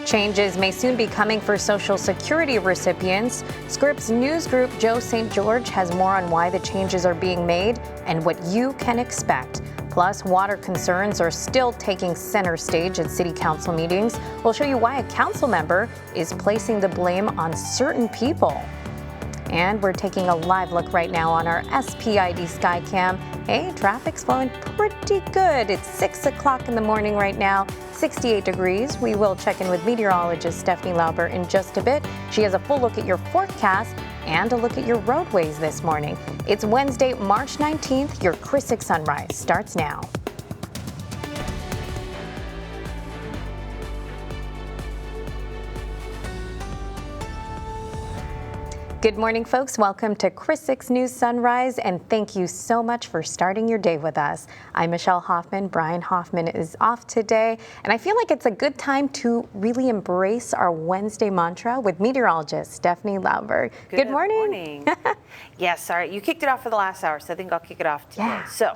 Changes may soon be coming for Social Security recipients. Scripps News Group Joe St. George has more on why the changes are being made and what you can expect. Plus, water concerns are still taking center stage at city council meetings. We'll show you why a council member is placing the blame on certain people. And we're taking a live look right now on our SPID Skycam. Hey, traffic's flowing pretty good. It's 6 o'clock in the morning right now, 68 degrees. We will check in with meteorologist Stephanie Lauber in just a bit. She has a full look at your forecast and a look at your roadways this morning. It's Wednesday, March 19th. Your Chris 6 Sunrise starts now. Good morning, folks. Welcome to Chris 6 News Sunrise, and thank you so much for starting your day with us. I'm Michelle Hoffman. Brian Hoffman is off today, and I feel like it's a good time to really embrace our Wednesday mantra with meteorologist Stephanie Lauber. Good morning. Yes, all right. You kicked it off for the last hour, so I think I'll kick it off today. Yeah. So,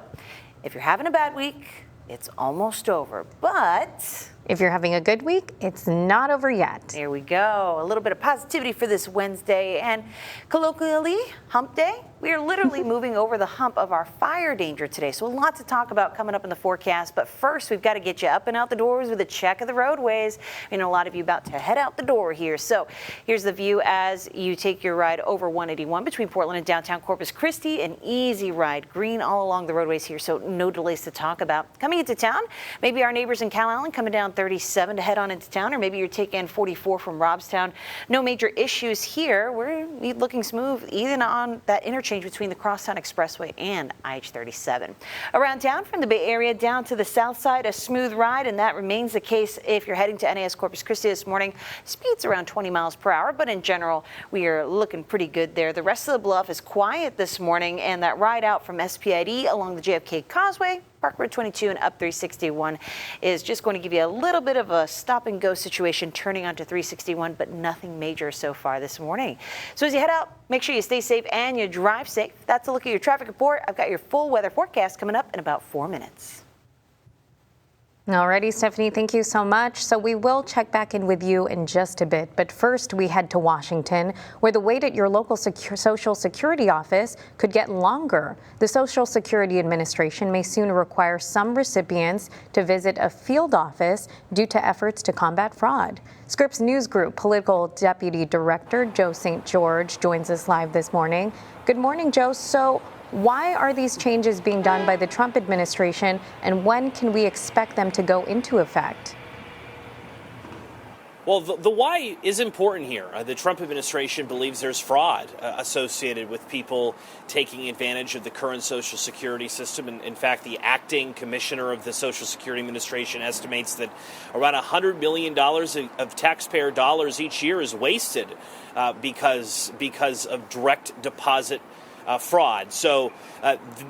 if you're having a bad week, it's almost over, but if you're having a good week, it's not over yet. There we go. A little bit of positivity for this Wednesday, and colloquially, hump day. We are literally moving over the hump of our fire danger today. So a lot to talk about coming up in the forecast. But first, we've got to get you up and out the doors with a check of the roadways. I know a lot of you about to head out the door here. So here's the view as you take your ride over 181 between Portland and downtown Corpus Christi. An easy ride, green all along the roadways here, so no delays to talk about. Coming into town, maybe our neighbors in Calallen coming down 37 to head on into town, or maybe you're taking 44 from Robstown. No major issues here. We're looking smooth even on that interchange between the Crosstown Expressway and IH-37. Around town from the Bay Area down to the south side, a smooth ride, and that remains the case if you're heading to NAS Corpus Christi this morning. Speed's around 20 miles per hour, but in general, we are looking pretty good there. The rest of the bluff is quiet this morning, and that ride out from SPID along the JFK Causeway, Park Road 22 and up 361 is just going to give you a little bit of a stop and go situation turning onto 361, but nothing major so far this morning. So as you head out, make sure you stay safe and you drive safe. That's a look at your traffic report. I've got your full weather forecast coming up in about 4 minutes. Alrighty, Stephanie, thank you so much. So we will check back in with you in just a bit. But first, we head to Washington, where the wait at your local Social Security office could get longer. The Social Security Administration may soon require some recipients to visit a field office due to efforts to combat fraud. Scripps News Group Political Deputy Director Joe St. George joins us live this morning. Good morning, Joe. So why are these changes being done by the Trump administration, and when can we expect them to go into effect? Well, the why is important here. The Trump administration believes there's fraud associated with people taking advantage of the current Social Security system. And in fact, the acting commissioner of the Social Security Administration estimates that around $100 million of taxpayer dollars each year is wasted because of direct deposit fraud. So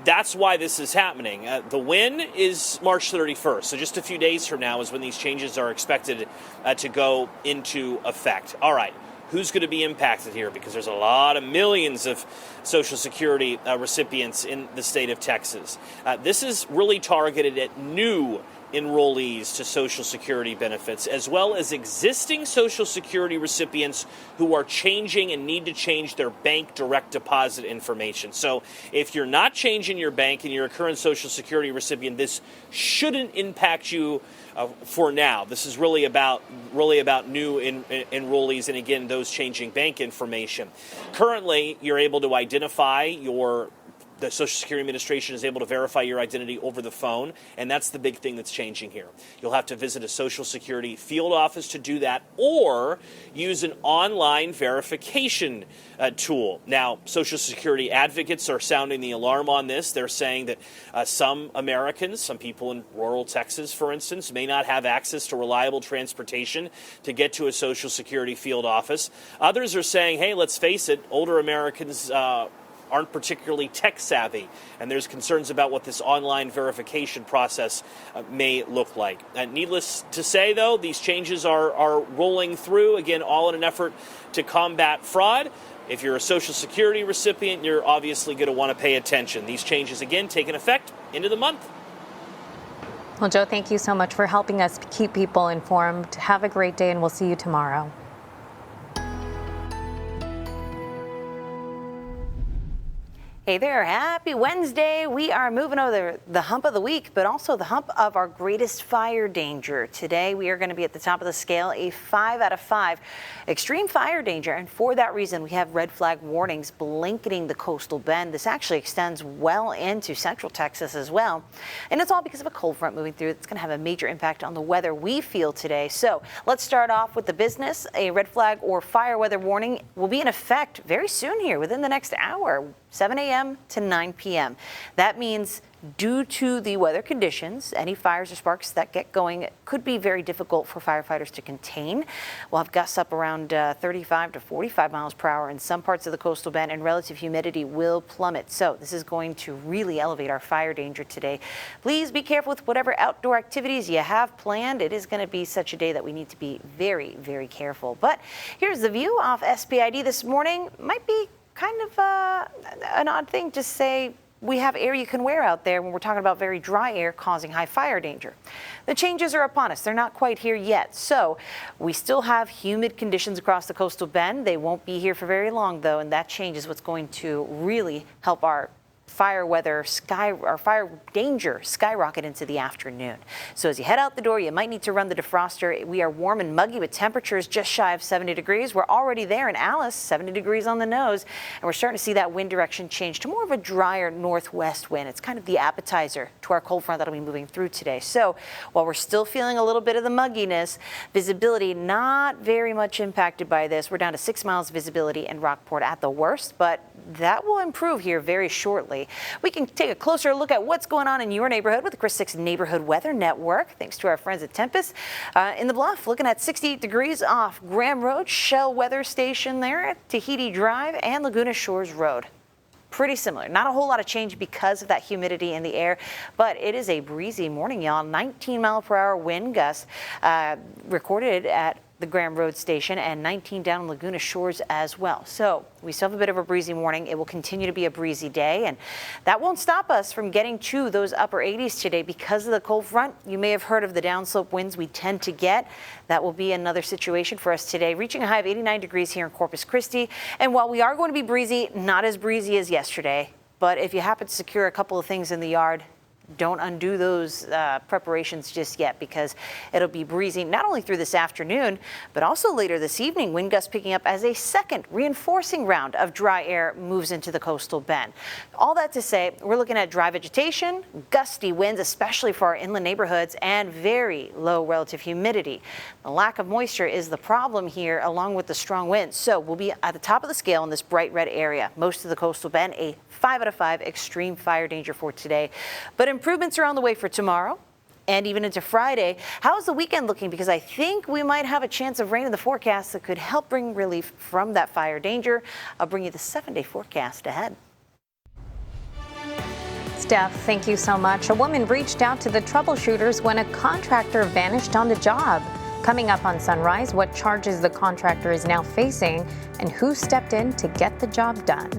that's why this is happening. The win is March 31st. So just a few days from now is when these changes are expected to go into effect. All right. Who's going to be impacted here? Because there's a lot of millions of Social Security recipients in the state of Texas. This is really targeted at new enrollees to Social Security benefits, as well as existing Social Security recipients who are changing and need to change their bank direct deposit information. So if you're not changing your bank and you're a current Social Security recipient, this shouldn't impact you for now. This is really about new enrollees and, again, those changing bank information. Currently, you're able to identify the Social Security Administration is able to verify your identity over the phone, and that's the big thing that's changing here. You'll have to visit a Social Security field office to do that, or use an online verification tool. Now, Social Security advocates are sounding the alarm on this. They're saying that some Americans, some people in rural Texas, for instance, may not have access to reliable transportation to get to a Social Security field office. Others are saying, hey, let's face it, older Americans aren't particularly tech savvy, and there's concerns about what this online verification process may look like. Needless to say, though, these changes are rolling through, again, all in an effort to combat fraud. If you're a Social Security recipient, you're obviously going to want to pay attention. These changes, again, taking effect into the month. Well, Joe, thank you so much for helping us keep people informed. Have a great day, and we'll see you tomorrow. Hey there, happy Wednesday. We are moving over the hump of the week, but also the hump of our greatest fire danger. Today, we are going to be at the top of the scale, a 5 out of 5 extreme fire danger. And for that reason, we have red flag warnings blanketing the coastal bend. This actually extends well into central Texas as well. And it's all because of a cold front moving through. It's going to have a major impact on the weather we feel today. So let's start off with the business. A red flag or fire weather warning will be in effect very soon here within the next hour. 7 a.m. to 9 p.m. That means due to the weather conditions, any fires or sparks that get going could be very difficult for firefighters to contain. We'll have gusts up around 35 to 45 miles per hour in some parts of the coastal bend, and relative humidity will plummet. So this is going to really elevate our fire danger today. Please be careful with whatever outdoor activities you have planned. It is going to be such a day that we need to be very, very careful. But here's the view off SPID this morning. Might be kind of an odd thing to say we have air you can wear out there when we're talking about very dry air causing high fire danger. The changes are upon us. They're not quite here yet. So we still have humid conditions across the coastal bend. They won't be here for very long, though, and that change is what's going to really help our fire danger skyrocket into the afternoon. So as you head out the door, you might need to run the defroster. We are warm and muggy with temperatures just shy of 70 degrees. We're already there in Alice, 70 degrees on the nose, and we're starting to see that wind direction change to more of a drier northwest wind. It's kind of the appetizer to our cold front that'll be moving through today. So while we're still feeling a little bit of the mugginess, visibility not very much impacted by this. We're down to 6 miles visibility in Rockport at the worst, but that will improve here very shortly. We can take a closer look at what's going on in your neighborhood with the Chris 6 Neighborhood Weather Network, thanks to our friends at Tempest. In the Bluff, looking at 68 degrees off Graham Road, Shell Weather Station there at Tahiti Drive and Laguna Shores Road. Pretty similar. Not a whole lot of change because of that humidity in the air, but it is a breezy morning, y'all. 19 mile per hour wind gusts recorded at the Graham Road Station and 19 down Laguna Shores as well. So we still have a bit of a breezy morning. It will continue to be a breezy day, and that won't stop us from getting to those upper 80s today because of the cold front. You may have heard of the downslope winds we tend to get. That will be another situation for us today, reaching a high of 89 degrees here in Corpus Christi. And while we are going to be breezy, not as breezy as yesterday, but if you happen to secure a couple of things in the yard, don't undo those preparations just yet, because it'll be breezy not only through this afternoon, but also later this evening. Wind gusts picking up as a second reinforcing round of dry air moves into the coastal bend. All that to say, we're looking at dry vegetation, gusty winds, especially for our inland neighborhoods, and very low relative humidity. The lack of moisture is the problem here, along with the strong winds. So we'll be at the top of the scale in this bright red area. Most of the coastal bend, a 5 out of 5 extreme fire danger for today. But improvements are on the way for tomorrow and even into Friday. How's the weekend looking? Because I think we might have a chance of rain in the forecast that could help bring relief from that fire danger. I'll bring you the 7-day forecast ahead. Steph, thank you so much. A woman reached out to the troubleshooters when a contractor vanished on the job. Coming up on Sunrise, what charges the contractor is now facing and who stepped in to get the job done.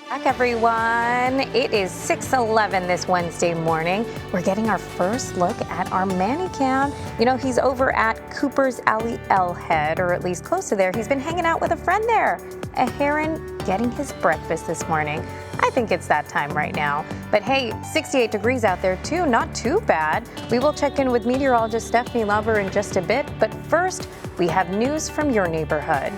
Back, everyone. It is 6:11 this Wednesday morning. We're getting our first look at our Manny Cam. You know, he's over at Cooper's Alley L Head, or at least close to there. He's been hanging out with a friend there, a heron, getting his breakfast this morning. I think it's that time right now. But hey, 68 degrees out there too, not too bad. We will check in with meteorologist Stephanie Lover in just a bit, but first, we have news from your neighborhood.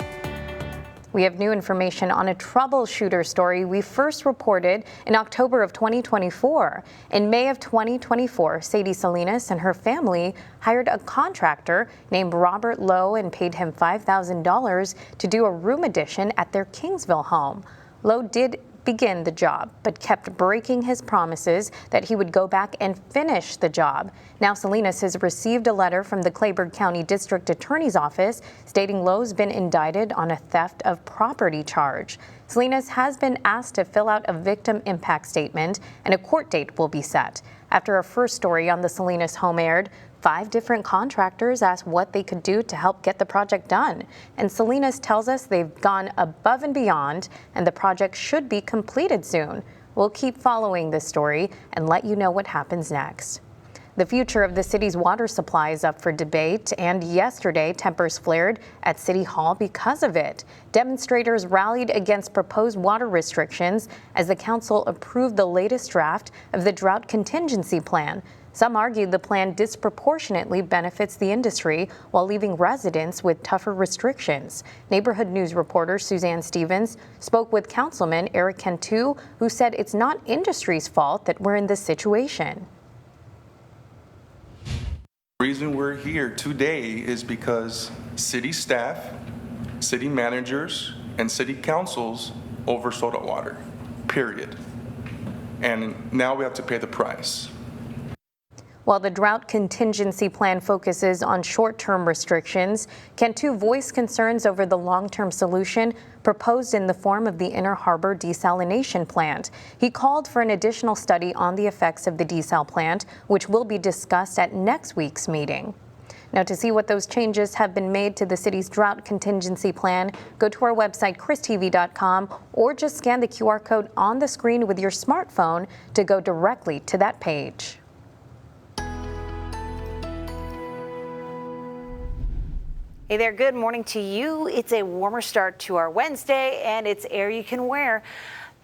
We have new information on a troubleshooter story we first reported in October of 2024. In May of 2024, Sadie Salinas and her family hired a contractor named Robert Lowe and paid him $5,000 to do a room addition at their Kingsville home. Lowe did begin the job, but kept breaking his promises that he would go back and finish the job. Now Salinas has received a letter from the Clayburgh County District Attorney's Office stating Lowe's been indicted on a theft of property charge. Salinas has been asked to fill out a victim impact statement, and a court date will be set. After our first story on the Salinas home aired, 5 different contractors asked what they could do to help get the project done. And Salinas tells us they've gone above and beyond, and the project should be completed soon. We'll keep following this story and let you know what happens next. The future of the city's water supply is up for debate, and yesterday tempers flared at City Hall because of it. Demonstrators rallied against proposed water restrictions as the council approved the latest draft of the drought contingency plan. Some argued the plan disproportionately benefits the industry while leaving residents with tougher restrictions. Neighborhood News reporter Suzanne Stevens spoke with Councilman Eric Cantu, who said it's not industry's fault that we're in this situation. The reason we're here today is because city staff, city managers, and city councils oversold our water, period. And now we have to pay the price. While the drought contingency plan focuses on short-term restrictions, Cantu voiced concerns over the long-term solution proposed in the form of the Inner Harbor desalination plant. He called for an additional study on the effects of the desal plant, which will be discussed at next week's meeting. Now, to see what those changes have been made to the city's drought contingency plan, go to our website, christv.com, or just scan the QR code on the screen with your smartphone to go directly to that page. Hey there, good morning to you. It's a warmer start to our Wednesday, and it's air you can wear.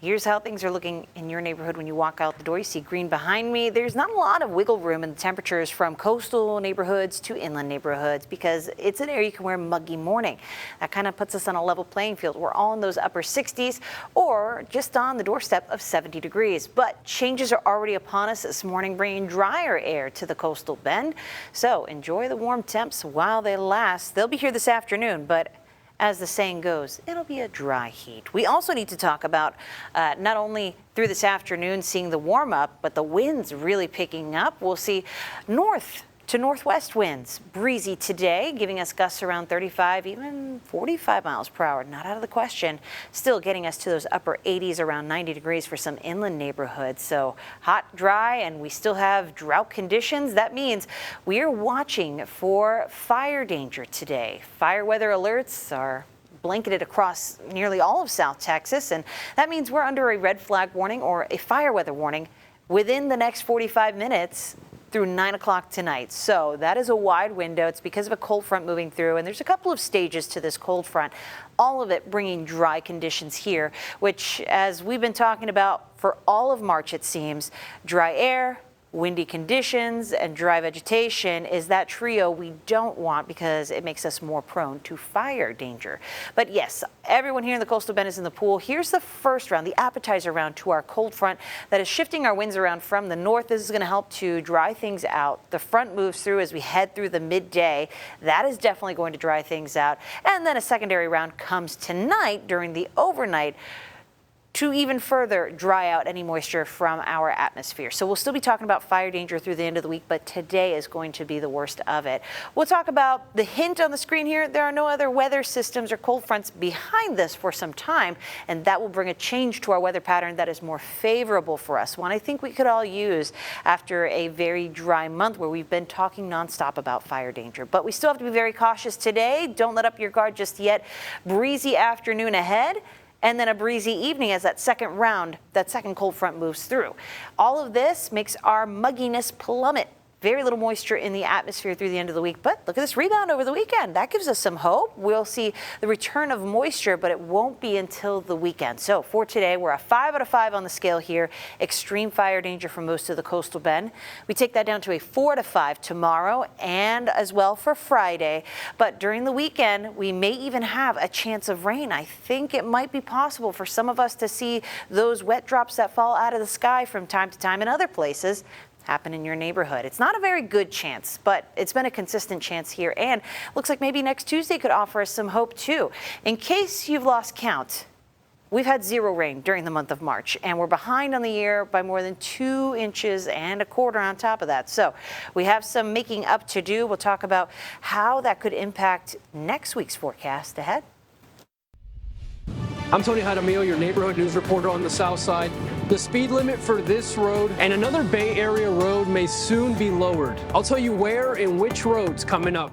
Here's how things are looking in your neighborhood when you walk out the door. You see green behind me. There's not a lot of wiggle room in the temperatures from coastal neighborhoods to inland neighborhoods because it's an air you can wear muggy morning. That kind of puts us on a level playing field. We're all in those upper 60s or just on the doorstep of 70 degrees. But changes are already upon us this morning, bringing drier air to the coastal bend. So enjoy the warm temps while they last. They'll be here this afternoon, but as the saying goes, it'll be a dry heat. We also need to talk about not only through this afternoon seeing the warm up, but the winds really picking up. We'll see north to northwest winds, breezy today, giving us gusts around 35, even 45 miles per hour. Not out of the question. Still getting us to those upper 80s, around 90 degrees for some inland neighborhoods. So hot, dry, and we still have drought conditions. That means we are watching for fire danger today. Fire weather alerts are blanketed across nearly all of South Texas, and that means we're under a red flag warning or a fire weather warning within the next 45 minutes through 9 o'clock tonight. So that is a wide window. It's because of a cold front moving through, and there's a couple of stages to this cold front, all of it bringing dry conditions here, which, as we've been talking about for all of March, it seems, dry air, windy conditions, and dry vegetation is that trio we don't want because it makes us more prone to fire danger. But yes, everyone here in the coastal bend is in the pool. Here's the first round, the appetizer round to our cold front that is shifting our winds around from the north. This is going to help to dry things out. The front moves through as we head through the midday. That is definitely going to dry things out. And then a secondary round comes tonight during the overnight to even further dry out any moisture from our atmosphere. So we'll still be talking about fire danger through the end of the week, but today is going to be the worst of it. We'll talk about the hint on the screen here. There are no other weather systems or cold fronts behind this for some time, and that will bring a change to our weather pattern that is more favorable for us, one I think we could all use after a very dry month where we've been talking nonstop about fire danger. But we still have to be very cautious today. Don't let up your guard just yet. Breezy afternoon ahead, and then a breezy evening as that second round, that second cold front moves through. All of this makes our mugginess plummet. Very little moisture in the atmosphere through the end of the week, but look at this rebound over the weekend. That gives us some hope. We'll see the return of moisture, but it won't be until the weekend. So for today, we're a 5 out of 5 on the scale here. Extreme fire danger for most of the coastal bend. We take that down to a 4 out of 5 tomorrow and as well for Friday. But during the weekend, we may even have a chance of rain. I think it might be possible for some of us to see those wet drops that fall out of the sky from time to time in other places happen in your neighborhood. It's not a very good chance, but it's been a consistent chance here, and looks like maybe next Tuesday could offer us some hope too. In case you've lost count, we've had 0 rain during the month of March, and we're behind on the year by more than 2 inches and a quarter on top of that. So we have some making up to do. We'll talk about how that could impact next week's forecast ahead. I'm Tony Jaramillo, your neighborhood news reporter on the South Side. The speed limit for this road and another Bay Area road may soon be lowered. I'll tell you where and which roads coming up.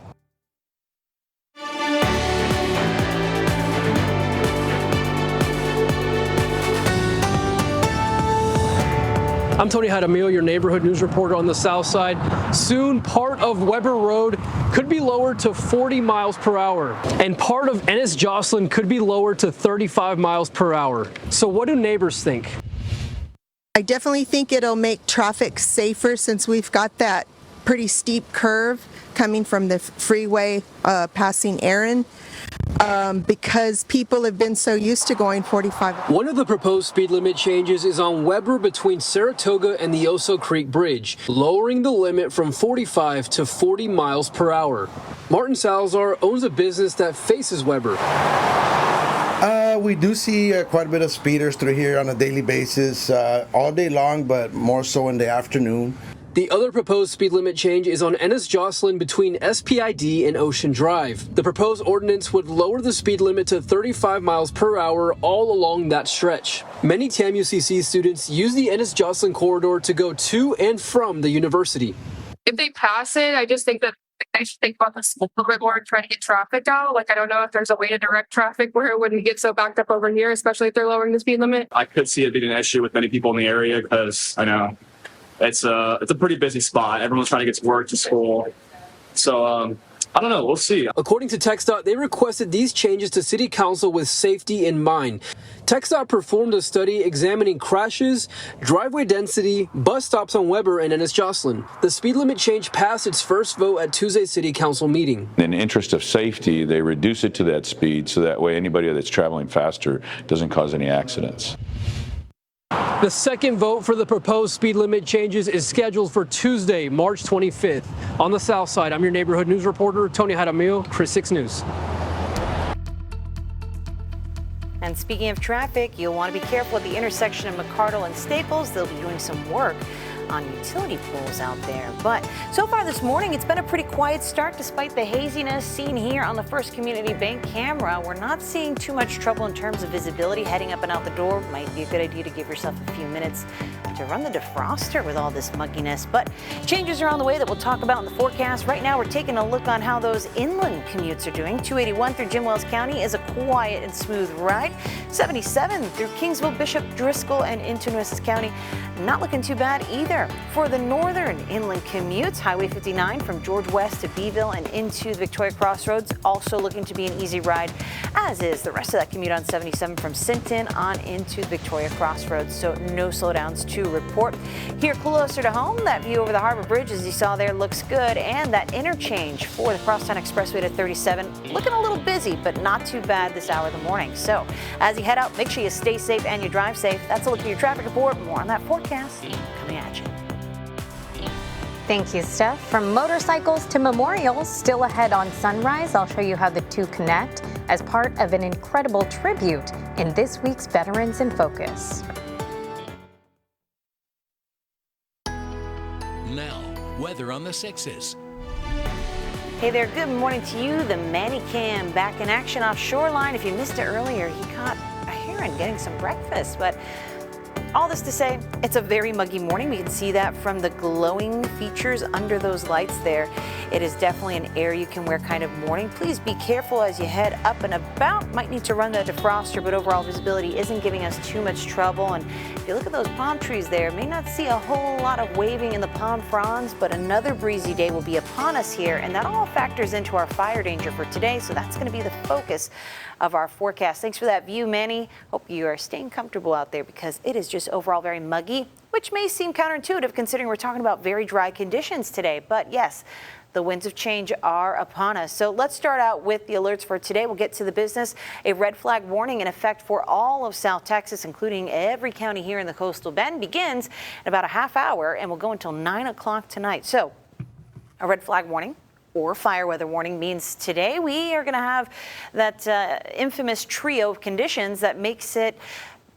I'm Tony Jaramillo, your neighborhood news reporter on the South Side. Soon, part of Weber Road could be lowered to 40 miles per hour, and part of Ennis Jocelyn could be lowered to 35 miles per hour. So what do neighbors think? I definitely think it'll make traffic safer since we've got that pretty steep curve coming from the freeway passing Erin. Because people have been so used to going 45. One of the proposed speed limit changes is on Weber between Saratoga and the Oso Creek Bridge, lowering the limit from 45 to 40 miles per hour. Martin Salazar owns a business that faces Weber. We do see quite a bit of speeders through here on a daily basis, all day long, but more so in the afternoon. The other proposed speed limit change is on Ennis Jocelyn between SPID and Ocean Drive. The proposed ordinance would lower the speed limit to 35 miles per hour all along that stretch. Many TAMUCC students use the Ennis Jocelyn corridor to go to and from the university. If they pass it, I just think that they should think about this a little bit more and try to get traffic out. Like, I don't know if there's a way to direct traffic where it wouldn't get so backed up over here, especially if they're lowering the speed limit. I could see it being an issue with many people in the area because I know it's a pretty busy spot. Everyone's trying to get to work, to school. So I don't know. We'll see. According to TxDOT, they requested these changes to City Council with safety in mind. TxDOT performed a study examining crashes, driveway density, bus stops on Weber and Ennis Jocelyn. The speed limit change passed its first vote at Tuesday's City Council meeting. In the interest of safety, they reduce it to that speed so that way anybody that's traveling faster doesn't cause any accidents. The second vote for the proposed speed limit changes is scheduled for Tuesday, March 25th. On the South Side, I'm your neighborhood news reporter, Tony Jaramillo, Chris 6 News. And speaking of traffic, you'll want to be careful at the intersection of McCardle and Staples. They'll be doing some work on utility poles out there. But so far this morning, it's been a pretty quiet start despite the haziness seen here on the First Community Bank camera. We're not seeing too much trouble in terms of visibility heading up and out the door. Might be a good idea to give yourself a few minutes to run the defroster with all this mugginess. But changes are on the way that we'll talk about in the forecast. Right now, we're taking a look on how those inland commutes are doing. 281 through Jim Wells County is a quiet and smooth ride. 77 through Kingsville, Bishop, Driscoll, and into Nueces County, not looking too bad either. For the northern inland commutes, Highway 59 from George West to Beeville and into the Victoria Crossroads, also looking to be an easy ride, as is the rest of that commute on 77 from Sinton on into the Victoria Crossroads. So no slowdowns to report. Here closer to home, that view over the Harbor Bridge, as you saw there, looks good. And that interchange for the Crosstown Expressway to 37, looking a little busy, but not too bad this hour of the morning. So as you head out, make sure you stay safe and you drive safe. That's a look at your traffic report. More on that forecast coming at you. Thank you, Steph. From motorcycles to memorials, still ahead on Sunrise, I'll show you how the two connect as part of an incredible tribute in this week's Veterans in Focus. Now, weather on the 6s. Hey there, good morning to you. The Manicam back in action off Shoreline. If you missed it earlier, he caught a heron getting some breakfast, but all this to say, it's a very muggy morning. We can see that from the glowing features under those lights there. It is definitely an air you can wear kind of morning. Please be careful as you head up and about. Might need to run the defroster, but overall visibility isn't giving us too much trouble. And if you look at those palm trees there, may not see a whole lot of waving in the palm fronds, but another breezy day will be upon us here. And that all factors into our fire danger for today. So that's going to be the focus of our forecast. Thanks for that view, Manny. Hope you are staying comfortable out there because it is just overall very muggy, which may seem counterintuitive considering we're talking about very dry conditions today. But yes, the winds of change are upon us. So let's start out with the alerts for today. We'll get to the business. A red flag warning in effect for all of South Texas, including every county here in the Coastal Bend, begins in about a half hour and will go until 9 o'clock tonight. So a red flag warning or fire weather warning means today we are going to have that infamous trio of conditions that makes it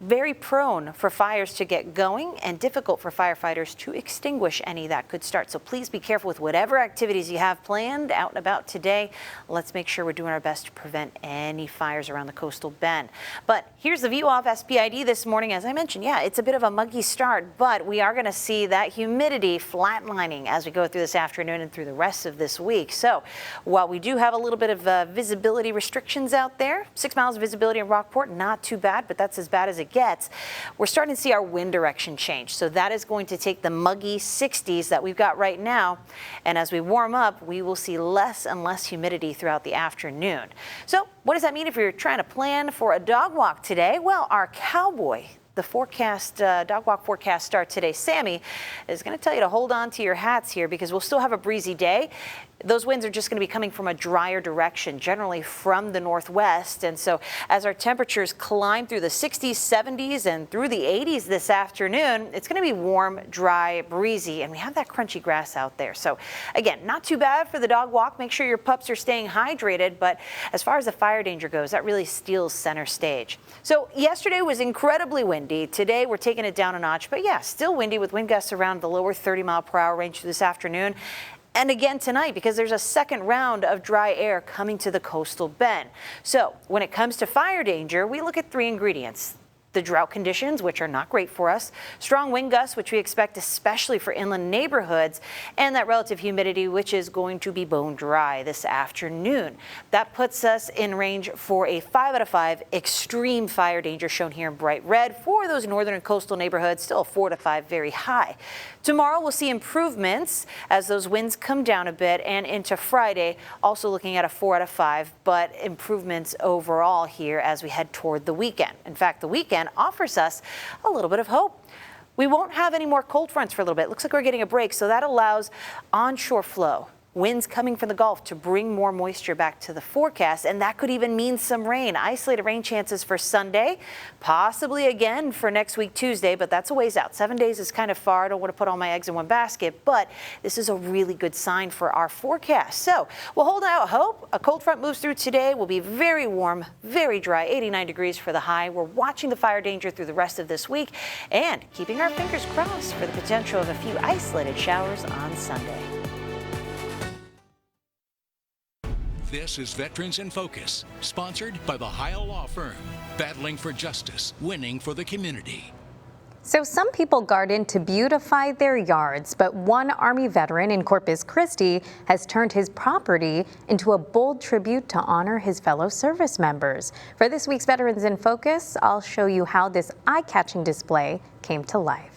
very prone for fires to get going and difficult for firefighters to extinguish any that could start. So please be careful with whatever activities you have planned out and about today. Let's make sure we're doing our best to prevent any fires around the coastal bend. But here's the view off SPID this morning. As I mentioned, yeah, it's a bit of a muggy start, but we are going to see that humidity flatlining as we go through this afternoon and through the rest of this week. So while we do have a little bit of visibility restrictions out there, 6 miles of visibility in Rockport, not too bad, but that's as bad as it gets. We're starting to see our wind direction change. So that is going to take the muggy 60s that we've got right now. And as we warm up, we will see less and less humidity throughout the afternoon. So what does that mean if you're trying to plan for a dog walk today? Well, our cowboy, the forecast, dog walk forecast start today, Sammy, is going to tell you to hold on to your hats here because we'll still have a breezy day. Those winds are just going to be coming from a drier direction, generally from the northwest. And so as our temperatures climb through the 60s, 70s, and through the 80s this afternoon, it's going to be warm, dry, breezy, and we have that crunchy grass out there. So again, not too bad for the dog walk. Make sure your pups are staying hydrated. But as far as the fire danger goes, that really steals center stage. So yesterday was incredibly windy. Today we're taking it down a notch. But yeah, still windy with wind gusts around the lower 30-mile-per-hour range this afternoon. And again tonight, because there's a second round of dry air coming to the coastal bend. So when it comes to fire danger, we look at 3 ingredients. The drought conditions, which are not great for us, strong wind gusts, which we expect especially for inland neighborhoods, and that relative humidity, which is going to be bone dry this afternoon. That puts us in range for a 5 out of 5 extreme fire danger, shown here in bright red for those northern and coastal neighborhoods, still a 4 to 5 very high. Tomorrow we'll see improvements as those winds come down a bit, and into Friday also looking at a 4 out of 5, but improvements overall here as we head toward the weekend. In fact, the weekend offers us a little bit of hope. We won't have any more cold fronts for a little bit. Looks like we're getting a break, so that allows onshore flow, winds coming from the Gulf to bring more moisture back to the forecast, and that could even mean some rain. Isolated rain chances for Sunday, possibly again for next week Tuesday, but that's a ways out. 7 days is kind of far. I don't want to put all my eggs in one basket, but this is a really good sign for our forecast. So we'll hold out hope. A cold front moves through today. Will be very warm, very dry, 89 degrees for the high. We're watching the fire danger through the rest of this week and keeping our fingers crossed for the potential of a few isolated showers on Sunday. This is Veterans in Focus, sponsored by the Heil Law Firm, battling for justice, winning for the community. So some people garden to beautify their yards, but one Army veteran in Corpus Christi has turned his property into a bold tribute to honor his fellow service members. For this week's Veterans in Focus, I'll show you how this eye-catching display came to life.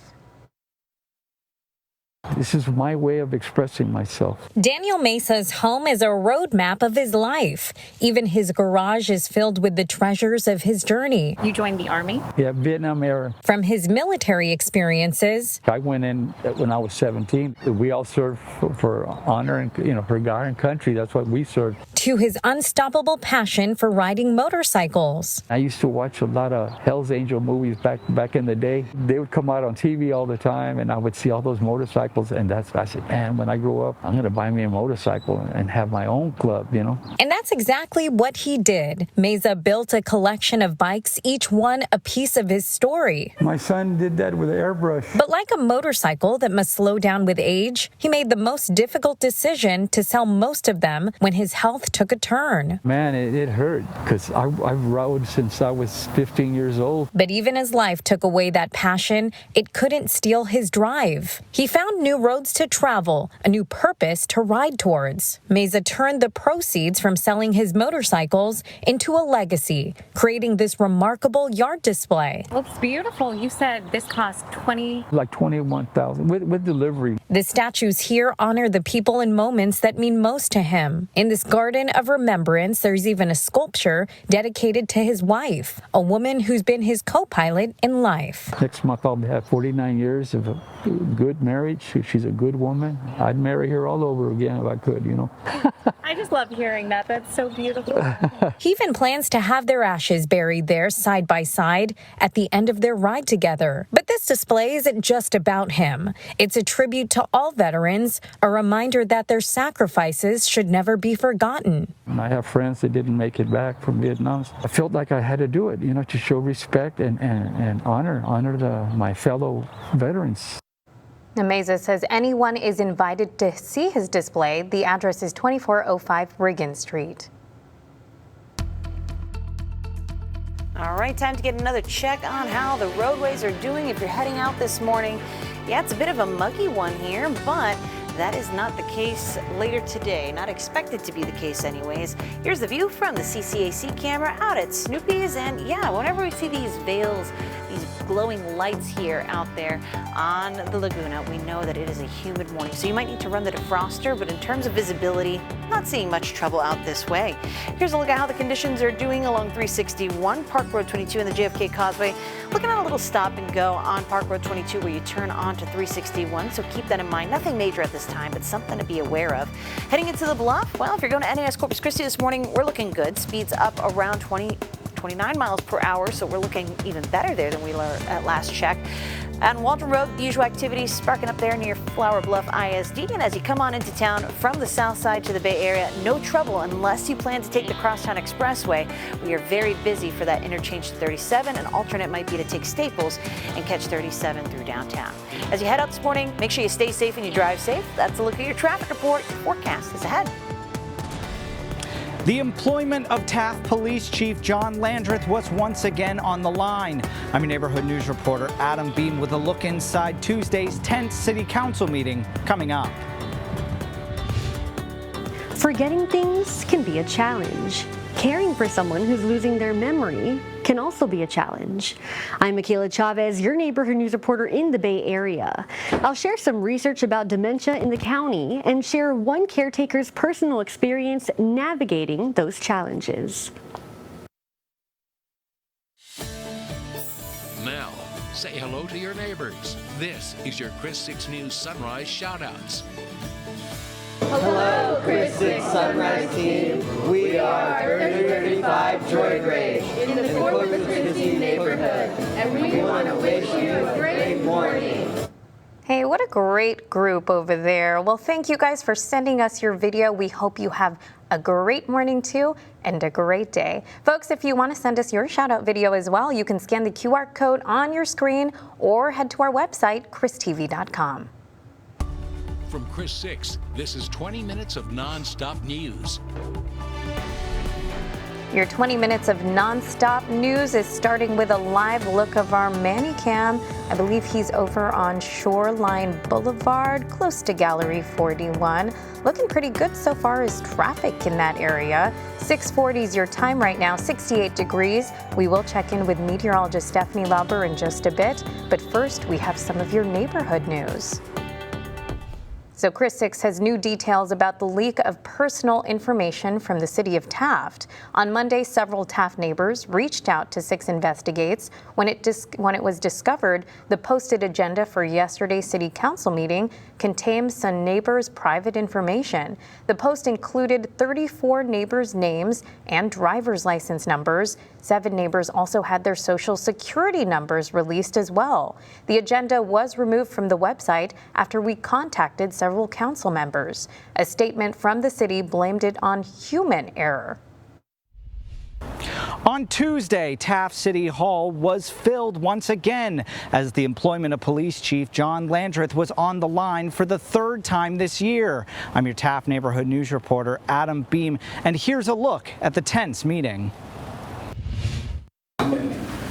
This is my way of expressing myself. Daniel Mesa's home is a roadmap of his life. Even his garage is filled with the treasures of his journey. You joined the Army? Yeah, Vietnam era. From his military experiences. I went in when I was 17. We all served for honor and, for God and country. That's what we served. To his unstoppable passion for riding motorcycles. I used to watch a lot of Hell's Angel movies back in the day. They would come out on TV all the time, and I would see all those motorcycles. And I said, man, when I grow up, I'm going to buy me a motorcycle and have my own club, And that's exactly what he did. Mesa built a collection of bikes, each one a piece of his story. My son did that with an airbrush. But like a motorcycle that must slow down with age, he made the most difficult decision to sell most of them when his health took a turn. Man, it hurt because I've rode since I was 15 years old. But even as life took away that passion, it couldn't steal his drive. He found new roads to travel, a new purpose to ride towards. Mesa turned the proceeds from selling his motorcycles into a legacy, creating this remarkable yard display. Looks beautiful. You said this cost like $21,000 with delivery. The statues here honor the people and moments that mean most to him. In this garden of remembrance, there's even a sculpture dedicated to his wife, a woman who's been his co-pilot in life. Next month I'll have 49 years of a good marriage. She's a good woman. I'd marry her all over again if I could, I just love hearing that. That's so beautiful. He even plans to have their ashes buried there side by side at the end of their ride together. But this display isn't just about him. It's a tribute to all veterans, a reminder that their sacrifices should never be forgotten. important. And I have friends that didn't make it back from Vietnam. I felt like I had to do it, to show respect and honor my fellow veterans. Meza says anyone is invited to see his display. The address is 2405 Riggin Street. All right, time to get another check on how the roadways are doing if you're heading out this morning. Yeah, it's a bit of a muggy one here, but that is not the case later today. Not expected to be the case anyways. Here's the view from the CCAC camera out at Snoopy's. And yeah, whenever we see these veils, these glowing lights here out there on the Laguna, we know that it is a humid morning. So you might need to run the defroster, but in terms of visibility, not seeing much trouble out this way. Here's a look at how the conditions are doing along 361, Park Road 22 and the JFK Causeway. Looking at a little stop and go on Park Road 22 where you turn onto 361. So keep that in mind. Nothing major at this time, but something to be aware of. Heading into the Bluff, well, if you're going to NAS Corpus Christi this morning, we're looking good. Speeds up around 29 miles per hour, so we're looking even better there than we were at last check. On Waldron Road, the usual activity sparking up there near Flower Bluff ISD. And as you come on into town from the south side to the Bay Area, no trouble unless you plan to take the Crosstown Expressway. We are very busy for that interchange to 37. An alternate might be to take Staples and catch 37 through downtown. As you head out this morning, make sure you stay safe and you drive safe. That's a look at your traffic report. Your forecast is ahead. The employment of Taft Police Chief John Landreth was once again on the line. I'm your neighborhood news reporter Adam Beam with a look inside Tuesday's 10th City Council meeting coming up. Forgetting things can be a challenge. Caring for someone who's losing their memory can also be a challenge. I'm Michaela Chavez, your neighborhood news reporter in the Bay Area. I'll share some research about dementia in the county and share one caretaker's personal experience navigating those challenges. Now, say hello to your neighbors. This is your Chris 6 News Sunrise Shoutouts. Hello, Chris 6 Sunrise team. We are 3035 Joy Grade in the Corpus Christi neighborhood, and we want to wish you a great morning. Hey, what a great group over there. Well, thank you guys for sending us your video. We hope you have a great morning too and a great day. Folks, if you want to send us your shout out video as well, you can scan the QR code on your screen or head to our website, christv.com. From Chris 6, this is 20 minutes of non-stop news. Your 20 minutes of non-stop news is starting with a live look of our Manny Cam. I believe he's over on Shoreline Boulevard, close to Gallery 41. Looking pretty good so far as traffic in that area. 6:40 is your time right now, 68 degrees. We will check in with meteorologist Stephanie Lauber in just a bit. But first, we have some of your neighborhood news. So Chris 6 has new details about the leak of personal information from the city of Taft. On Monday, several Taft neighbors reached out to 6 Investigates when it was discovered the posted agenda for yesterday's city council meeting contained some neighbors' private information. The post included 34 neighbors' names and driver's license numbers. 7 neighbors also had their social security numbers released as well. The agenda was removed from the website after we contacted several council members. A statement from the city blamed it on human error. On Tuesday, Taft City Hall was filled once again as the employment of Police Chief John Landreth was on the line for the 3rd time this year. I'm your Taft neighborhood news reporter Adam Beam, and here's a look at the tense meeting.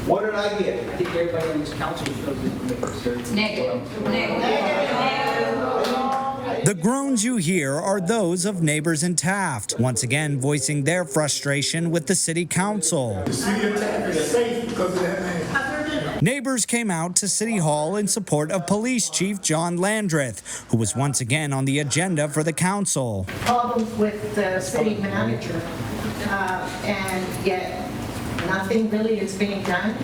What did I get? I think everybody on this council knows this. The groans you hear are those of neighbors in Taft, once again voicing their frustration with the city council. The city of Taft is safe because of that man. Neighbors came out to City Hall in support of Police Chief John Landreth, who was once again on the agenda for the council. Problems with the city manager, and yet nothing really is being done.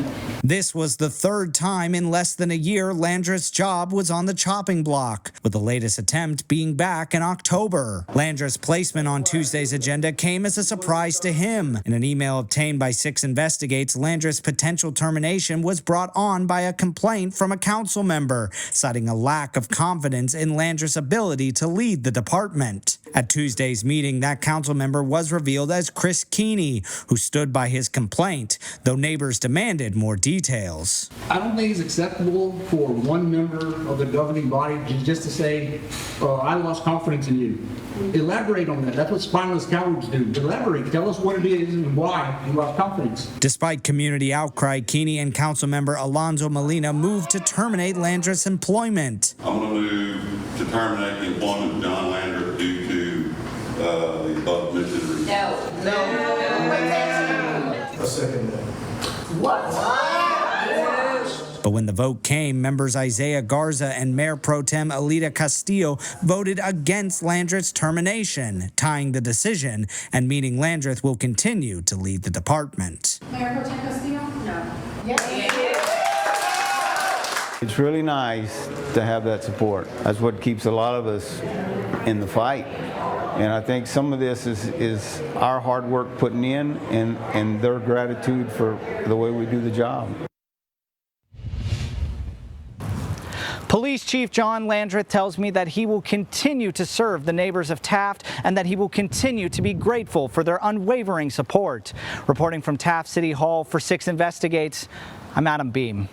This was the third time in less than a year Landreth's job was on the chopping block, with the latest attempt being back in October. Landreth's placement on Tuesday's agenda came as a surprise to him. In an email obtained by 6 Investigates, Landreth's potential termination was brought on by a complaint from a council member, citing a lack of confidence in Landreth's ability to lead the department. At Tuesday's meeting, that council member was revealed as Chris Keeney, who stood by his complaint, though neighbors demanded more details. I don't think it's acceptable for one member of the governing body just to say, I lost confidence in you. Elaborate on that. That's what spineless cowards do. Elaborate. Tell us what it is and why you lost confidence. Despite community outcry, Keeney and council member Alonzo Molina moved to terminate Landreth's employment. I'm going to move to terminate the employment of John Landreth due to the above mentioned reasons. No. A second. But when the vote came, members Isaiah Garza and Mayor Pro Tem Alida Castillo voted against Landreth's termination, tying the decision and meaning Landreth will continue to lead the department. Mayor Pro Tem Castillo? No. Yes. It's really nice to have that support. That's what keeps a lot of us in the fight. And I think some of this is our hard work putting in and their gratitude for the way we do the job. Police Chief John Landreth tells me that he will continue to serve the neighbors of Taft and that he will continue to be grateful for their unwavering support. Reporting from Taft City Hall for 6 Investigates, I'm Adam Beam.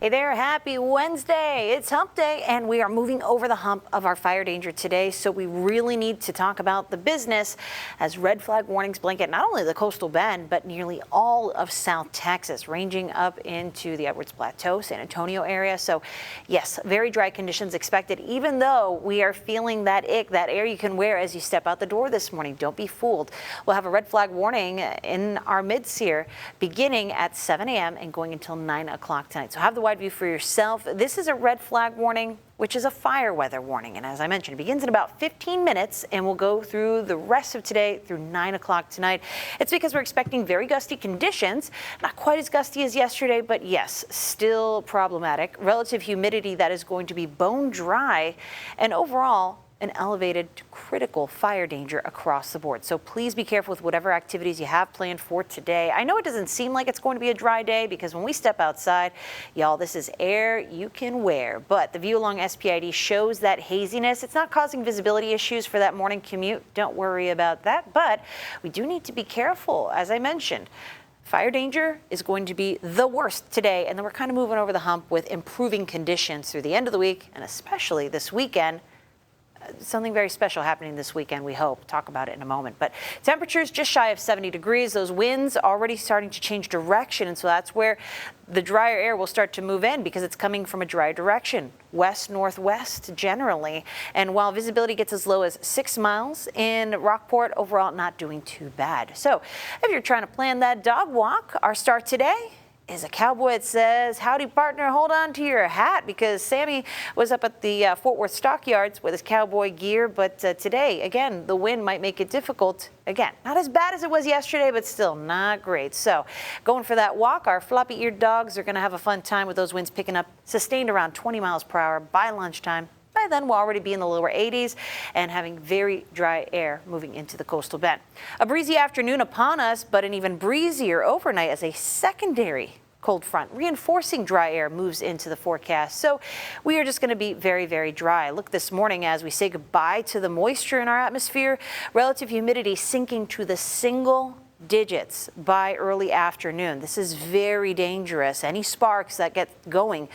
Hey there, happy Wednesday. It's hump day and we are moving over the hump of our fire danger today. So we really need to talk about the business as red flag warnings blanket not only the coastal bend, but nearly all of South Texas, ranging up into the Edwards Plateau, San Antonio area. So yes, very dry conditions expected, even though we are feeling that ick, that air you can wear as you step out the door this morning. Don't be fooled. We'll have a red flag warning in our midst here beginning at 7 a.m. and going until 9 o'clock tonight. So have the wide view for yourself. This is a red flag warning, which is a fire weather warning. And as I mentioned, it begins in about 15 minutes and will go through the rest of today through 9 o'clock tonight. It's because we're expecting very gusty conditions, not quite as gusty as yesterday, but yes, still problematic. Relative humidity that is going to be bone dry, and overall, an elevated to critical fire danger across the board. So please be careful with whatever activities you have planned for today. I know it doesn't seem like it's going to be a dry day because when we step outside, y'all, this is air you can wear. But the view along SPID shows that haziness. It's not causing visibility issues for that morning commute. Don't worry about that. But we do need to be careful, as I mentioned. Fire danger is going to be the worst today, and then we're kind of moving over the hump with improving conditions through the end of the week and especially this weekend. Something very special happening this weekend, we hope. Talk about it in a moment. But temperatures just shy of 70 degrees. Those winds already starting to change direction. And so that's where the drier air will start to move in because it's coming from a dry direction, west-northwest generally. And while visibility gets as low as 6 miles in Rockport, overall not doing too bad. So if you're trying to plan that dog walk, our start today is a cowboy that says, howdy partner, hold on to your hat, because Sammy was up at the Fort Worth Stockyards with his cowboy gear. But today, again, the wind might make it difficult. Again, not as bad as it was yesterday, but still not great. So going for that walk, our floppy-eared dogs are going to have a fun time with those winds picking up, sustained around 20 miles per hour by lunchtime. By then, we'll already be in the lower 80s and having very dry air moving into the coastal bend. A breezy afternoon upon us, but an even breezier overnight as a secondary cold front reinforcing dry air moves into the forecast. So we are just going to be very, very dry. Look this morning as we say goodbye to the moisture in our atmosphere, relative humidity sinking to the single digits by early afternoon. This is very dangerous. Any sparks that get going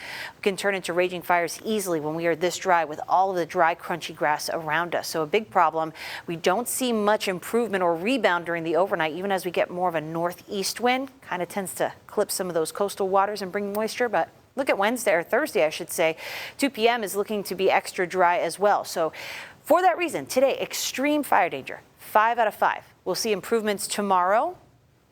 can turn into raging fires easily when we are this dry with all of the dry, crunchy grass around us. So a big problem. We don't see much improvement or rebound during the overnight, even as we get more of a northeast wind. Kind of tends to clip some of those coastal waters and bring moisture, but look at Wednesday or Thursday, I should say. 2 p.m. is looking to be extra dry as well. So for that reason, today, extreme fire danger, 5 out of 5. We'll see improvements tomorrow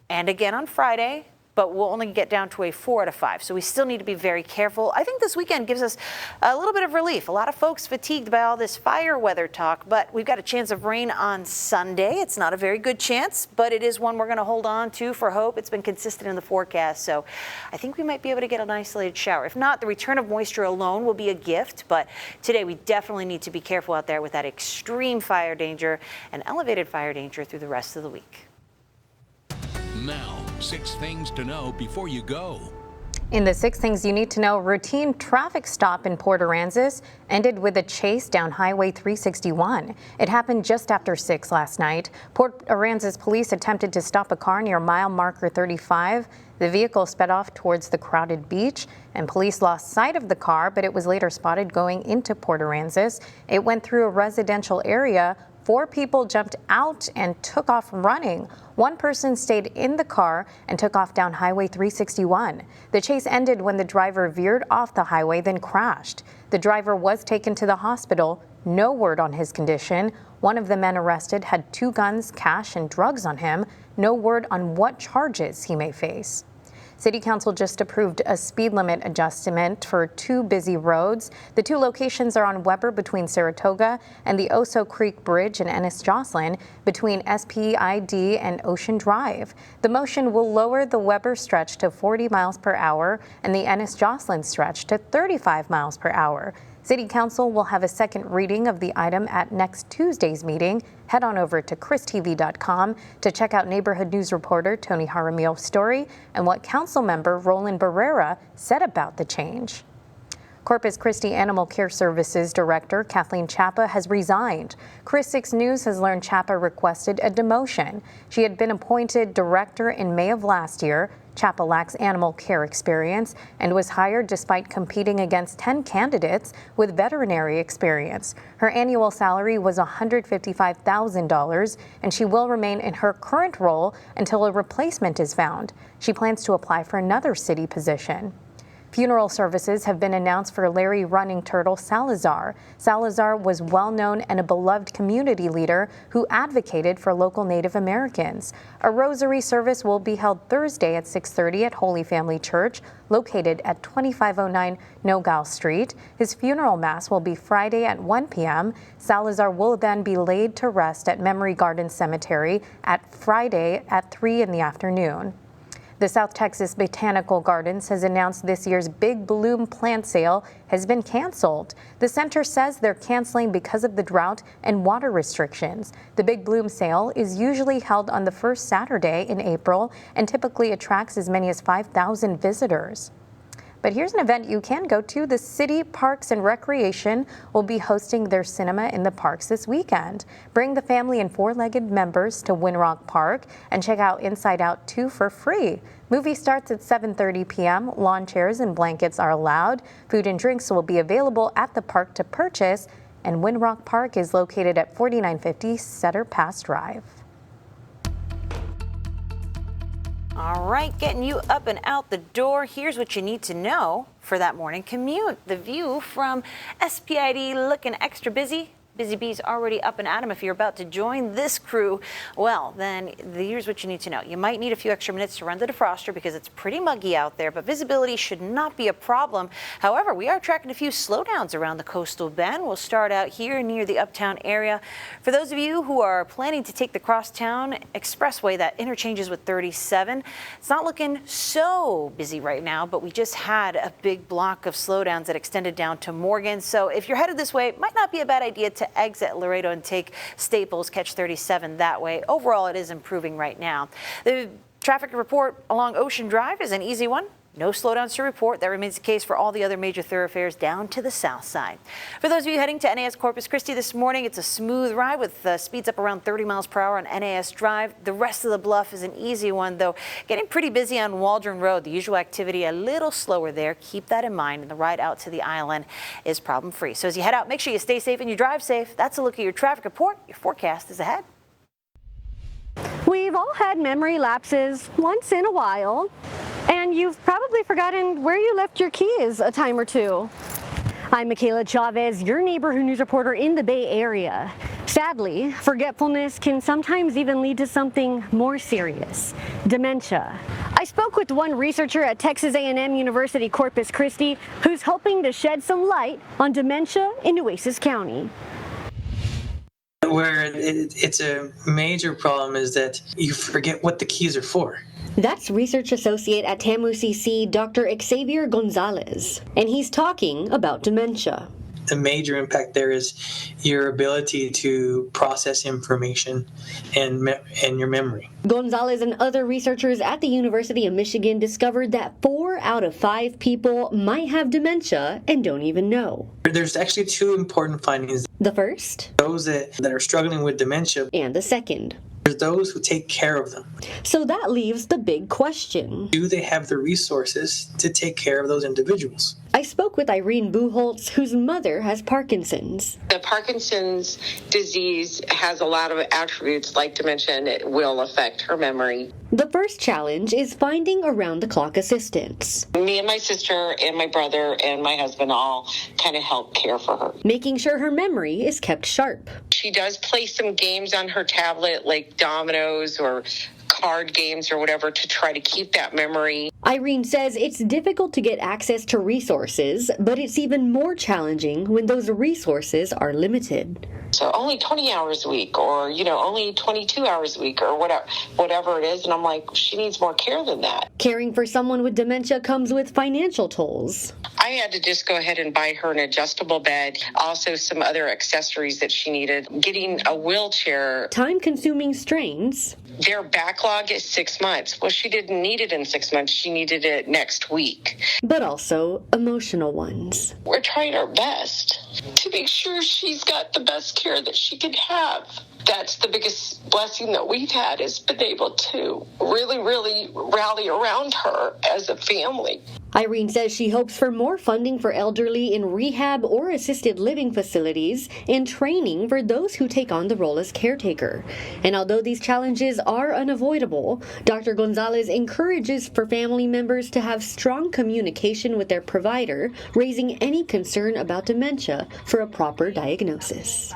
and again on Friday. but we'll only get down to a 4 out of 5. So we still need to be very careful. I think this weekend gives us a little bit of relief. A lot of folks fatigued by all this fire weather talk, but we've got a chance of rain on Sunday. It's not a very good chance, but it is one we're going to hold on to for hope. It's been consistent in the forecast, so I think we might be able to get an isolated shower. If not, the return of moisture alone will be a gift, but today we definitely need to be careful out there with that extreme fire danger and elevated fire danger through the rest of the week. Now, 6 things to know before you go. In the 6 things you need to know, routine traffic stop in Port Aransas ended with a chase down Highway 361. It happened just after 6 last night. Port Aransas police attempted to stop a car near mile marker 35. The vehicle sped off towards the crowded beach, and police lost sight of the car, but it was later spotted going into Port Aransas. It went through a residential area. 4 people jumped out and took off running. 1 person stayed in the car and took off down Highway 361. The chase ended when the driver veered off the highway, then crashed. The driver was taken to the hospital. No word on his condition. One of the men arrested had 2 guns, cash, and drugs on him. No word on what charges he may face. City Council just approved a speed limit adjustment for 2 busy roads. The 2 locations are on Weber between Saratoga and the Oso Creek Bridge in Ennis-Joslyn between SPID and Ocean Drive. The motion will lower the Weber stretch to 40 miles per hour and the Ennis-Joslyn stretch to 35 miles per hour. City Council will have a second reading of the item at next Tuesday's meeting. Head on over to christv.com to check out neighborhood news reporter Tony Jaramillo's story and what Council member Roland Barrera said about the change. Corpus Christi Animal Care Services Director Kathleen Chapa has resigned. Chris 6 News has learned Chapa requested a demotion. She had been appointed director in May of last year. Chapa lacks animal care experience and was hired despite competing against 10 candidates with veterinary experience. Her annual salary was $155,000, and she will remain in her current role until a replacement is found. She plans to apply for another city position. Funeral services have been announced for Larry Running Turtle Salazar. Salazar was well-known and a beloved community leader who advocated for local Native Americans. A rosary service will be held Thursday at 6:30 at Holy Family Church, located at 2509 Nogales Street. His funeral mass will be Friday at 1 p.m. Salazar will then be laid to rest at Memory Garden Cemetery at Friday at 3 in the afternoon. The South Texas Botanical Gardens has announced this year's Big Bloom plant sale has been canceled. The center says they're canceling because of the drought and water restrictions. The Big Bloom sale is usually held on the first Saturday in April and typically attracts as many as 5,000 visitors. But here's an event you can go to. The City Parks and Recreation will be hosting their cinema in the parks this weekend. Bring the family and 4-legged members to Winrock Park and check out Inside Out 2 for free. Movie starts at 7:30 p.m. Lawn chairs and blankets are allowed. Food and drinks will be available at the park to purchase, and Winrock Park is located at 4950 Setter Pass Drive. All right, getting you up and out the door. Here's what you need to know for that morning commute. The view from SPID looking extra busy. Busy Bees already up and at 'em. If you're about to join this crew, well, then here's what you need to know. You might need a few extra minutes to run the defroster because it's pretty muggy out there, but visibility should not be a problem. However, we are tracking a few slowdowns around the coastal bend. We'll start out here near the Uptown area. For those of you who are planning to take the Crosstown Expressway that interchanges with 37, it's not looking so busy right now, but we just had a big block of slowdowns that extended down to Morgan. So if you're headed this way, it might not be a bad idea to exit Laredo and take Staples, catch 37 that way. Overall, it is improving right now. The traffic report along Ocean Drive is an easy one. No slowdowns to report. That remains the case for all the other major thoroughfares down to the south side. For those of you heading to NAS Corpus Christi this morning, it's a smooth ride with speeds up around 30 miles per hour on NAS Drive. The rest of the bluff is an easy one, though. Getting pretty busy on Waldron Road. The usual activity a little slower there. Keep that in mind, and the ride out to the island is problem-free. So as you head out, make sure you stay safe and you drive safe. That's a look at your traffic report. Your forecast is ahead. We've all had memory lapses once in a while, and you've probably forgotten where you left your keys a time or two. I'm Michaela Chavez, your neighborhood news reporter in the Bay Area. Sadly, forgetfulness can sometimes even lead to something more serious, dementia. I spoke with one researcher at Texas A&M University Corpus Christi who's hoping to shed some light on dementia in Nueces County. Where it's a major problem is that you forget what the keys are for. That's research associate at TAMU-CC, Dr. Xavier Gonzalez, and he's talking about dementia. The major impact there is your ability to process information and your memory. Gonzalez and other researchers at the University of Michigan discovered that 4 out of 5 people might have dementia and don't even know. There's actually 2 important findings. The first? Those that are struggling with dementia. And the second? There's those who take care of them. So that leaves the big question. Do they have the resources to take care of those individuals? I spoke with Irene Buchholz, whose mother has Parkinson's. The Parkinson's disease has a lot of attributes like dementia, and it will affect her memory. The first challenge is finding around-the-clock assistance. Me and my sister and my brother and my husband all kind of help care for her. Making sure her memory is kept sharp. She does play some games on her tablet, like dominoes or card games or whatever, to try to keep that memory. Irene says it's difficult to get access to resources, but it's even more challenging when those resources are limited. So only 20 hours a week, or, only 22 hours a week, or whatever it is. And I'm like, she needs more care than that. Caring for someone with dementia comes with financial tolls. I had to just go ahead and buy her an adjustable bed, also some other accessories that she needed, getting a wheelchair. Time-consuming strains. Their backlog is 6 months. Well, she didn't need it in 6 months. She needed it next week. But also emotional ones. We're trying our best to make sure she's got the best care that she can have. That's the biggest blessing that we've had, is been able to really, really rally around her as a family. Irene says she hopes for more funding for elderly in rehab or assisted living facilities and training for those who take on the role as caretaker. And although these challenges are unavoidable, Dr. Gonzalez encourages for family members to have strong communication with their provider, raising any concern about dementia for a proper diagnosis.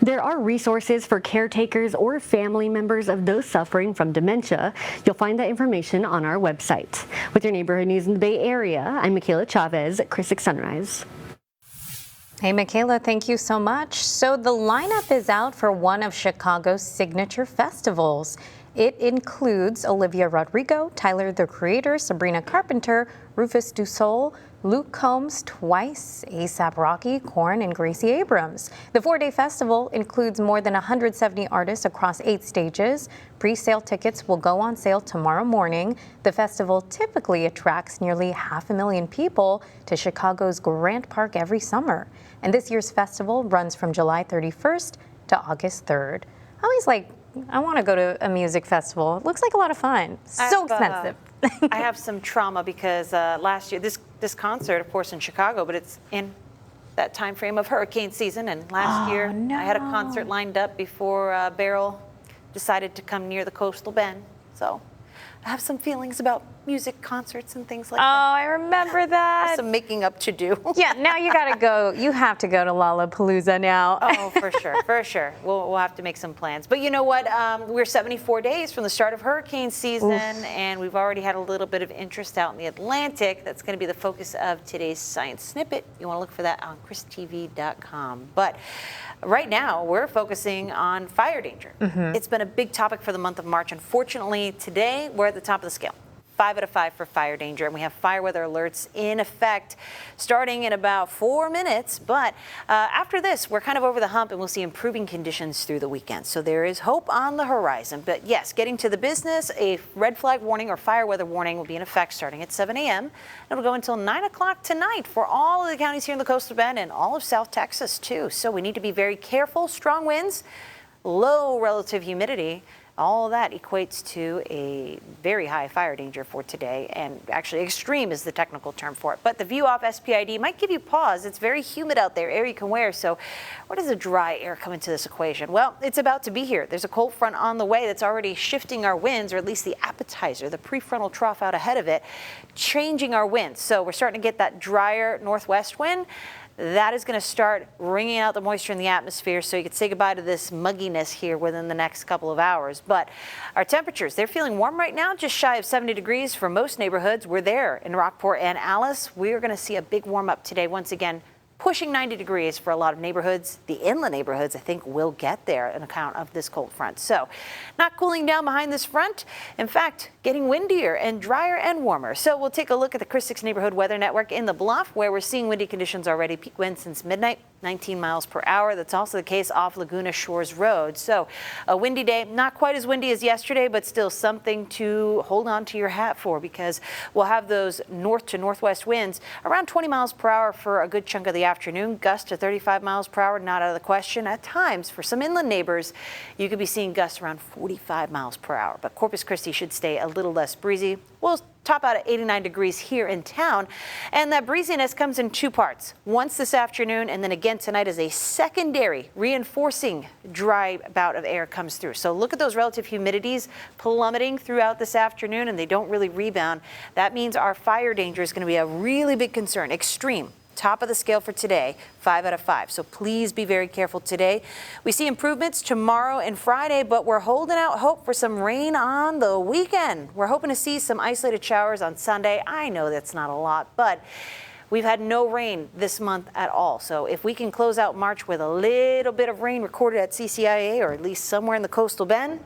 There are resources for caretakers or family members of those suffering from dementia. You'll find that information on our website. With your neighborhood news in the Bay Area, I'm Michaela Chavez at KRIS 6 Sunrise. Hey, Michaela, thank you so much. So the lineup is out for one of Chicago's signature festivals. It includes Olivia Rodrigo, Tyler, the Creator, Sabrina Carpenter, Rufus Du Sol, Luke Combs, Twice, A$AP Rocky, Korn, and Gracie Abrams. The 4-day festival includes more than 170 artists across 8 stages. Pre-sale tickets will go on sale tomorrow morning. The festival typically attracts nearly 500,000 people to Chicago's Grant Park every summer. And this year's festival runs from July 31st to August 3rd. I want to go to a music festival. It looks like a lot of fun. So expensive. I have some trauma because last year, this concert, of course, in Chicago, but it's in that time frame of hurricane season. And last year, I had a concert lined up before Beryl decided to come near the coastal bend. So I have some feelings about music concerts and things like that. Oh, I remember that. Some making up to do. Yeah, now you gotta go. You have to go to Lollapalooza now. Oh, for sure, for sure. We'll have to make some plans. But you know what? We're 74 days from the start of hurricane season, and we've already had a little bit of interest out in the Atlantic. That's going to be the focus of today's Science Snippet. You want to look for that on KRISTV.com. But right now, we're focusing on fire danger. It's been a big topic for the month of March. Unfortunately, today, we're at the top of the scale. 5 out of 5 for fire danger, and we have fire weather alerts in effect starting in about 4 minutes. But after this, we're kind of over the hump, and we'll see improving conditions through the weekend. So there is hope on the horizon. But yes, getting to the business, a red flag warning or fire weather warning will be in effect starting at 7 a.m. It'll go until 9 o'clock tonight for all of the counties here in the coastal bend and all of South Texas, too. So we need to be very careful. Strong winds, low relative humidity. All of that equates to a very high fire danger for today, and actually extreme is the technical term for it. But the view off SPID might give you pause. It's very humid out there, air you can wear. So where does the dry air come into this equation? Well, it's about to be here. There's a cold front on the way that's already shifting our winds, or at least the appetizer, the prefrontal trough out ahead of it, changing our winds. So we're starting to get that drier northwest wind. that is going to start wringing out the moisture in the atmosphere, so you could say goodbye to this mugginess here within the next couple of hours. But our temperatures, they're feeling warm right now, just shy of 70 degrees for most neighborhoods. We're there in Rockport and Alice. We are going to see a big warm up today once again, pushing 90 degrees for a lot of neighborhoods. The inland neighborhoods, I think, will get there on account of this cold front. So not cooling down behind this front. In fact, getting windier and drier and warmer. So we'll take a look at the Chris 6 Neighborhood Weather Network in the Bluff, where we're seeing windy conditions already. Peak wind since midnight, 19 miles per hour. That's also the case off Laguna Shores Road. So a windy day, not quite as windy as yesterday, but still something to hold on to your hat for, because we'll have those north to northwest winds around 20 miles per hour for a good chunk of the afternoon. Gusts to 35 miles per hour, not out of the question. At times, for some inland neighbors, you could be seeing gusts around 45 miles per hour. But Corpus Christi should stay a little less breezy. We'll top out at 89 degrees here in town. And that breeziness comes in two parts. Once this afternoon, and then again tonight as a secondary reinforcing dry bout of air comes through. So look at those relative humidities plummeting throughout this afternoon, and they don't really rebound. That means our fire danger is going to be a really big concern. Extreme. Top of the scale for today, 5 out of 5. So please be very careful today. We see improvements tomorrow and Friday, but we're holding out hope for some rain on the weekend. We're hoping to see some isolated showers on Sunday. I know that's not a lot, but we've had no rain this month at all. So if we can close out March with a little bit of rain recorded at CCIA, or at least somewhere in the coastal bend,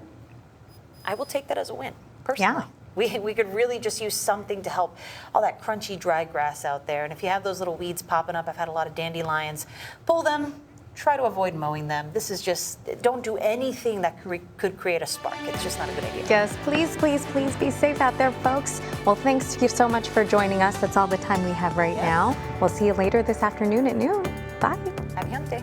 I will take that as a win, personally. Yeah. We could really just use something to help all that crunchy dry grass out there. And if you have those little weeds popping up, I've had a lot of dandelions, pull them, try to avoid mowing them. This is just, don't do anything that could create a spark. It's just not a good idea. Yes, please, please, please be safe out there, folks. Well, thanks you so much for joining us. That's all the time we have right now. We'll see you later this afternoon at noon. Bye. Happy Hump Day.